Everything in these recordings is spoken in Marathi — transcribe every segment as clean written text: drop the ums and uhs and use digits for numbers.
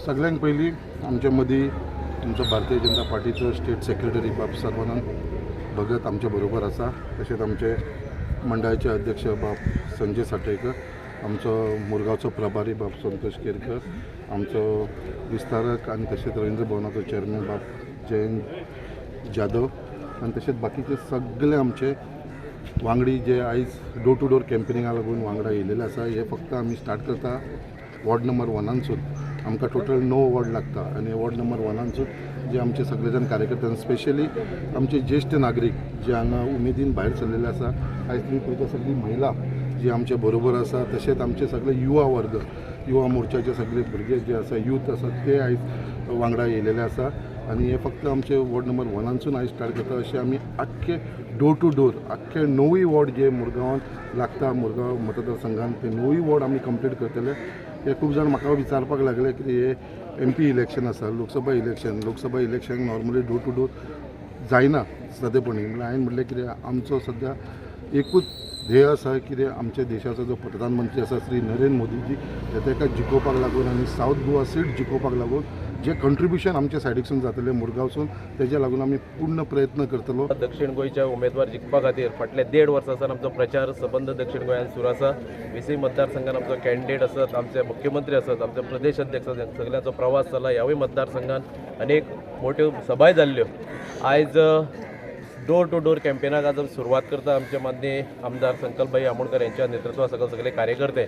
सगळ्यांत पयलीं आमचे मदीं आमचो भारतीय जनता पार्टीचो स्टेट सेक्रेटरी बाब सर्वानंद भगत आमचे बरोबर आसा. तशेंच आमचे मंडळाचे अध्यक्ष बाब संजय साटयकर, आमचो मुरगांवचो प्रभारी बाब संतोष केरकर, आमचो विस्तारक आनी तशेंच रवींद्र भवनाचो चेअरमॅन बाब जयंत जाधव आनी तशेंच बाकीचे सगळे आमचे वांगडी जे आयज डोर टू डोर कॅम्पेनिंगा लागून वांगडा येयलेले आसा. हे फक्त आमी स्टार्ट करता वॉर्ड नंबर 1सून. आमकां टोटल 9 वॉर्ड लागता आनी वॉर्ड नंबर 1सून जे आमचे सगळे जाण कार्यकर्ते स्पेशली आमचे ज्येष्ठ नागरीक जे हांगा उमेदीन भायर सरलेले आसा. आयज तुमी पळयता सगळी महिला जी आमचे बरोबर आसा, तशेंच आमचे सगळे युवा वर्ग, युवा मोर्चाचे सगळे भुरगे जे आसा, यूथ आसा ते आयज वांगडा येयलेले आसा. आनी हे फक्त आमचे वॉर्ड नंबर 1सून आयज स्टार्ट करता. अशें आमी आख्खे डोर टू डोर आख्खे 9 वॉर्ड जे मुरगांवांत लागता, मुरगांव मतदारसंघात ते 9 वॉर्ड आमी कंप्लीट करतले. हे खूब जाण म्हाका विचारपाक लागले की हे MP इलेक्शन आसा, Lok Sabha election normally door to door जायना सदेपणी. म्हणल्यार हांवें म्हणलें कितें आमचो सद्या एकूच ध्येय आसा कितें आमच्या देशाचो जो प्रधानमंत्री आसा श्री नरेंद्र मोदीजी ताका जिखोवपाक लागून आनी सावथ गोवा सीट जिखोवपाक लागून जे कंट्रिब्युशन आमच्या सायडीकसून जातले मुरगांवसून तेजे लागून आमी पूर्ण प्रयत्न करतलो. दक्षिण गोंयच्या उमेदवार जिखपा खातीर फाटले 1.5 वर्सांसान आमचो प्रचार सबंद दक्षिण गोंयांत सुरू आसा. VC मतदारसंघात आमचो कॅन्डिडेट आसत, आमचे मुख्यमंत्री आसत, आमचे प्रदेश अध्यक्ष आसत, सगळ्यांचो प्रवास जाला. ह्यावूय मतदारसंघात अनेक मोठ्यो सभाय जाल्ल्यो. आयज डोर टू डोर कॅम्पेनाक आज सुरवात करता आमचे माननीय आमदार संकल्पभाई आमोणकर यांच्या नेतृत्वा सकल सगळे कार्यकर्ते.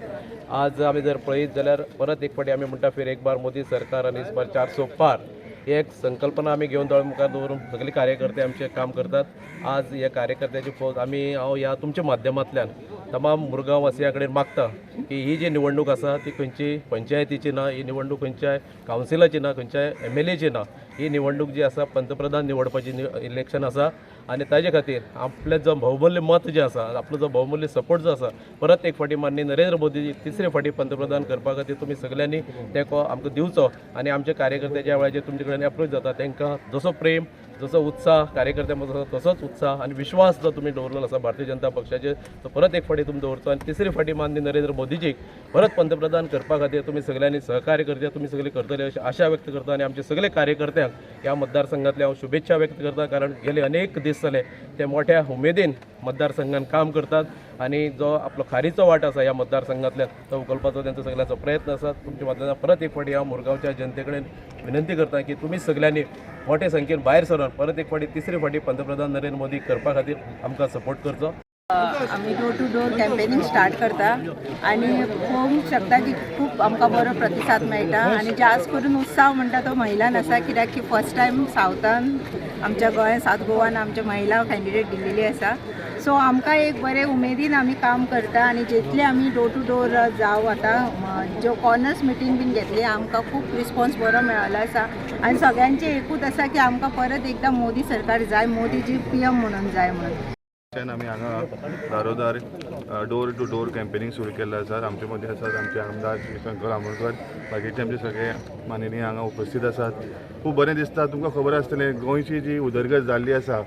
आज आमी जर पळयत जाल्यार परत एक फावटी आमी म्हणटा फिर एक बार मोदी सरकार आनी इस बार 400 पार ही एक संकल्पना आमी घेवन दोळ मुखार दवरून सगळे कार्यकर्ते आमचे काम करतात. आज ह्या कार्यकर्त्याची फौज हांव ह्या तुमच्या माध्यमांतल्यान तमाम मुरगांव वासियां कडेन मागता की ही जी निवडणूक आसा ती खंयची पंचायतीची ना, ही निवडणूक खंयच्याय कावन्सिलाची ना, खंयच्याय MLAची ना. ही निवडणूक जी आसा पंतप्रधान निवडपाची इलेक्शन आसा आनी ताजे खातीर आपले जो बहुमूल्य मत जे आसा, आपलो जो बहुमूल्य सपोर्ट जो आसा, परत एक फावटी माननीय नरेंद्र मोदीजी तिसरे फावटी पंतप्रधान करपा खातीर तुमी सगळ्यांनी तेको आमकां दिवचो. आनी आमचे कार्यकर्ते ज्या वेळाचेर तुमचे कडेन अप्रोच जाता तांकां जसो प्रेम, जसो उत्साह कार्यकर्त्यांमदलो तसोच उत्साह आनी विश्वास जो तुमी दवरलेलो आसा भारतीय जनता पक्षाचेर तो परत एक फावटी तुमी दवरचो. आनी तिसरी फावटी माननीय नरेंद्र मोदीजीक परत पंतप्रधान करपा खातीर तुमी सगळ्यांनी सहकार्य करचे, तुमी सगळे करतले अशी आशा व्यक्त करता. आनी आमचे सगळे कार्यकर्त्यांक ह्या मतदारसंघातले हांव शुभेच्छा व्यक्त करता, कारण गेले अनेक दीस जाले ते मोठ्या उमेदीन मतदारसंघात काम करतात आनी जो आपलो खारीचो वाट आसा ह्या मतदारसंघातल्यान तो उखलपाचो त्यांचो सगळ्यांचो प्रयत्न आसा. तुमच्या मतदारांत परत एक फावटी हांव मुरगांवच्या जनते कडेन विनंती करता की तुमी सगळ्यांनी मोठे संख्येन भायर सरून परत एक फावटी तिसरी फावटी पंतप्रधान नरेंद्र मोदी करपा खातीर आमकां सपोर्ट करचो. आम्ही door to door campaigning start करता आणि पळोवंक शकता की खूप आमकां बरो प्रतिसाद मेळटा आनी जास्त करून उत्साह म्हणटा तो महिलांक आसा, कित्याक की फर्स्ट टायम सावथान आमच्या गोंयांत सावथ गोवान आमच्या महिला कॅन्डिडेट दिल्लेली आसा. सो आमकां एक बरे उमेदीन आमी काम करता आनी जितले आमी डोर टू डोर जावं आतां ज्यो कॉर्नर्स मिटींग बीन घेतली आमकां खूब रिस्पॉन्स बरो मेळ्ळो आसा. आनी सगळ्यांचे एकूच आसा की आमकां परत एकदां मोदी सरकार जाय, मोदीजी PM म्हणून जाय म्हणून. आमी हांगा दारोदार डोर टू डोर कॅम्पेनिंग सुरू केल्लें आसा. आमचे मदीं आसात आमचे आमदार श्री शंकर आमोणकर, बाकीचे आमचे सगळे माननीय हांगा उपस्थित आसात. खूब बरें दिसता. तुमकां खबर आसतलें गोंयची जी उदरगत जाल्ली आसा,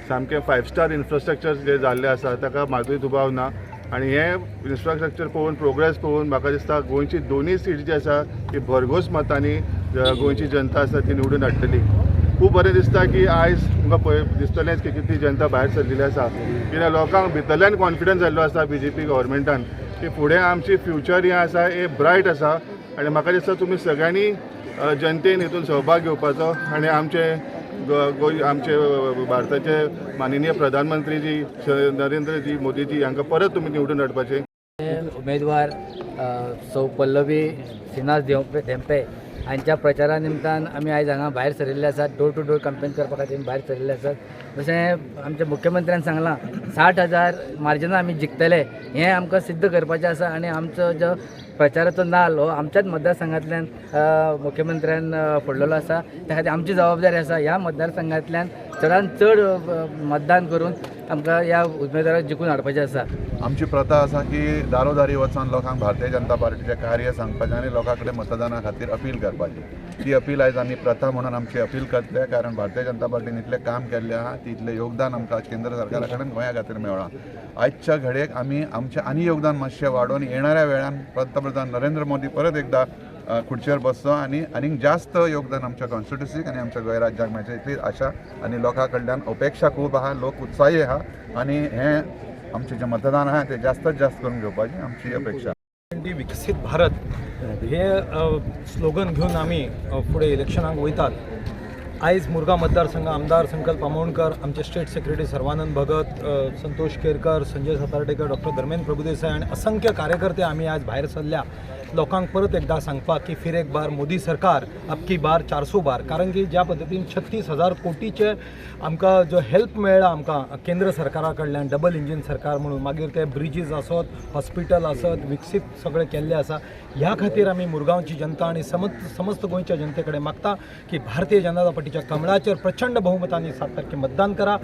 सामकें 5 स्टार इन्फ्रास्ट्रक्चर जे जाल्लें आसा ताका मातूय दुबाव ना. आनी हे इन्फ्रास्ट्रक्चर पळोवन प्रोग्रेस पळोवन म्हाका दिसता गोंयची दोनूय सीट जी आसा ती भरघोस मतांनी गोंयची जनता आसा ती निवडून हाडटली. खूब बरें दिसता की आयज तुमकां दिसतलेंच की कितली जनता भायर सरलेली आसा, कित्याक लोकांक भितरल्यान कॉन्फिडन्स जाल्लो आसा BJP गव्हर्मेंटान की फुडें आमची फ्युचर हें आसा हे ब्रायट आसा. आनी म्हाका दिसता तुमी सगळ्यांनी जनतेन हितून सहभाग घेवपाचो आनी आमचे भारताचे माननीय प्रधानमंत्री जी नरेंद्रजी मोदीजी हांकां परत तुमी निवडून हाडपाचे. उमेदवार सौ पल्लवी श्रीनाथ धेंपे हांच्या प्रचारा निमतान आमी आयज हांगा भायर सरिल्ले आसात. डोर टू डोर कॅम्पेन करपा खातीर भायर सरिल्ले आसात. जशें आमच्या मुख्यमंत्र्यान सांगलां 60,000 मार्जिनां आमी जिखतले, हें आमकां सिद्ध करपाचें आसा. आनी आमचो जो प्रचाराचो नाल हो आमच्याच मतदारसंघांतल्यान मुख्यमंत्र्यान फोडलेलो आसा. त्या खातीर आमची जबाबदारी आसा ह्या मतदारसंघांतल्यान चडांत चड मतदान करून आमकां ह्या उमेदवाराक जिखून हाडपाचें आसा. आमची प्रथा आसा की दारोदारी वचून लोकांक भारतीय जनता पार्टीचें कार्य सांगपाचें आनी लोकां कडेन मतदाना खातीर अपील करपाची. ती अपील आयज आमी प्रथा म्हणून आमची अपील करतले, कारण भारतीय जनता पार्टीन इतलें काम केल्लें आहा, तितलें योगदान आमकां केंद्र सरकारा कडेन गोंया खातीर मेळ्ळां. आजच्या घडयेक आमी आमचें आनी योगदान मातशें वाडोवन येणाऱ्या वेळान पंतप्रधान नरेंद्र मोदी परत एकदा खुर्चेर बसचो आनी आनीक जास्त योगदान आमच्या कॉन्स्टिट्युन्सीक आनी आमच्या गोंय राज्याक मेळचे इतली आशा आनी लोकां कडल्यान अपेक्षा खूब आहा. लोक उत्साही आहा आनी हें आमचें जें मतदान आहा तें जास्तीत जास्त करून घेवपाची आमची अपेक्षा. विकसित भारत हे स्लोगन घेऊन आम्ही पुढे इलेक्शनाक वयतात. आयज मुरगांव मतदारसंघ आमदार संकल्प आमोणकर, आमचे state secretary Sarvanand Bhagat, Santosh Kerkar, Sanjay Satardekar, doctor Dharmendra Prabhudesai आणि असंख्य कार्यकर्ते आम्ही आज भायर सरल्या लोकांक परत एकदा सांगपाक की फिर एक बार मोदी सरकार अबकी बार 400 बार. कारण की ज्या पद्दतीन 36,000 कोटीचे आमकां जो हेल्प मेळ्ळा आमकां केंद्र सरकारा कडल्यान, डबल इंजीन सरकार म्हणून, मागीर ते ब्रिजीस आसत, हॉस्पिटल आसत, विकसीत सगळे केल्ले आसा. ह्या खातीर आमी मुरगांवची जनता आनी समस्त गोंयच्या जनते कडेन मागता की भारतीय जनता पार्टीच्या कमळाचेर प्रचंड बहुमतांनी 7 तारखेर मतदान करा.